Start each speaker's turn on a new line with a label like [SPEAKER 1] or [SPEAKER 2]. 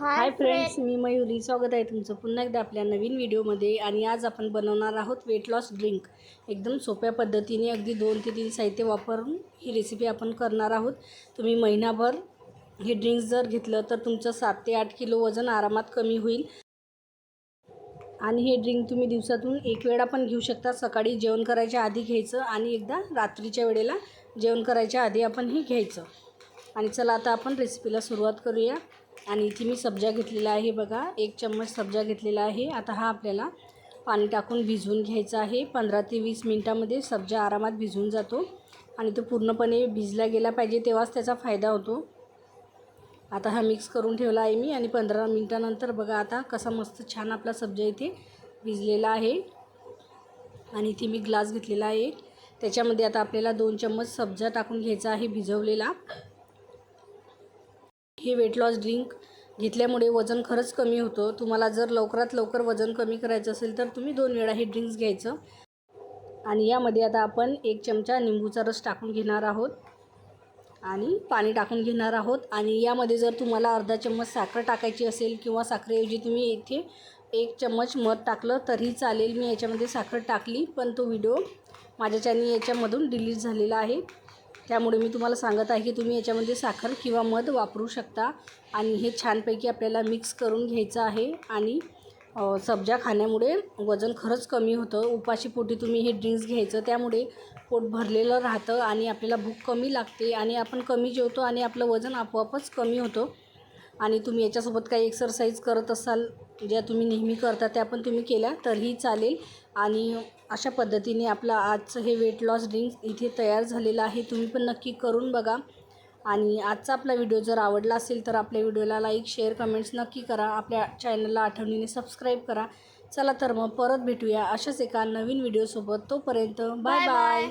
[SPEAKER 1] Hi friends, मी मयुरी. स्वागत आहे तुमचं पुन्हा एकदा आपल्या नवीन व्हिडिओमध्ये. आणि आज आपण बनवणार आहोत वेट लॉस ड्रिंक. एकदम सोप्या पद्धतीने अगदी 2 ते 3 साहित्य वापरून ही रेसिपी आपण करणार आहोत. तुम्ही महिनाभर हे ड्रिंक्स जर घेतलं तर तुमचं 7 ते 8 किलो वजन आरामात कमी होईल. आणि हे ड्रिंक तुम्ही दिवसातून एक वेळा पण घेऊ शकता. सकाळी जेवण करायच्या आधी घ्यायचं आणि एकदा रात्रीच्या वेळेला जेवण करायच्या आधी आपण हे घ्यायचं. आणि चला आता आपण रेसिपीला सुरुवात करूया. आणि इथे मी सब्जा घेतलेला आहे बघा, 1 चम्मच सब्जा घेतलेला आहे. आता हा आपल्याला पाणी टाकून भिजवून घ्यायचा आहे. 15 ते 20 मिनटामध्ये सब्जा आरामात भिजून जातो आणि तो पूर्णपणे भिजला गेला पाहिजे, तेव्हाच त्याचा फायदा होतो. आता हा मिक्स करून ठेवला आहे मी. आणि 15 मिनटानंतर बघा आता कसा मस्त छान आपला सब्जा इथे भिजलेला आहे. आणि इथे मी ग्लास घेतलेला आहे, त्याच्यामध्ये आता आपल्याला 2 चम्मच सब्जा टाकून घ्यायचा आहे भिजवलेला. हे वेट लॉस ड्रिंक घेतल्यामुळे वजन खरंच कमी होतं. तुम्हाला जर लवकरात लवकर वजन कमी करायचं असेल तर तुम्ही 2 वेळा हे ड्रिंक्स घ्यायचं. आणि यामध्ये आता आपण 1 चमचा निंबूचा रस टाकून घेणार आहोत आणि पाणी टाकून घेणार आहोत. आणि यामध्ये जर तुम्हाला अर्धा चम्मच साखर टाकायची असेल किंवा साखरेऐवजी तुम्ही इथे 1 चम्मच मध टाकलं तरी चालेल. मी याच्यामध्ये साखर टाकली, पण तो व्हिडिओ माझ्या याच्यामधून डिलीट झालेला आहे, त्यामुळे मी तुम्हाला सांगत आहे की तुम्ही याच्यामध्ये साखर किंवा मध वापरू शकता. आणि हे छानपैकी आपल्याला मिक्स करून घ्यायचं आहे. आणि सब्जा खाण्यामुळे वजन खरंच कमी होतं. उपाशीपोटी तुम्ही हे ड्रिंक्स घ्यायचं, त्यामुळे पोट भरलेलं राहतं आणि आपल्याला भूक कमी लागते आणि आपण कमी जेवतो आणि आपलं वजन आपोआपच कमी होतं. आणि तुम्ही याच्यासोबत काही एक्सरसाइज करत असाल ज्या तुम्ही नेहमी करता, त्या पण तुम्ही केल्या तरीही चालेल. आणि अशा पद्धतीने आपलं आजचं हे वेट लॉस ड्रिंक इथे तयार झालेलं आहे. तुम्ही पण नक्की करून बघा. आणि आजचा आपला व्हिडिओ जर आवडला असेल तर आपल्या व्हिडिओला लाईक, शेअर, कमेंट्स नक्की करा. आपल्या चॅनलला आठवणीने सबस्क्राईब करा. चला तर मग परत भेटूया अशाच एका नवीन व्हिडिओसोबत. तोपर्यंत बाय बाय.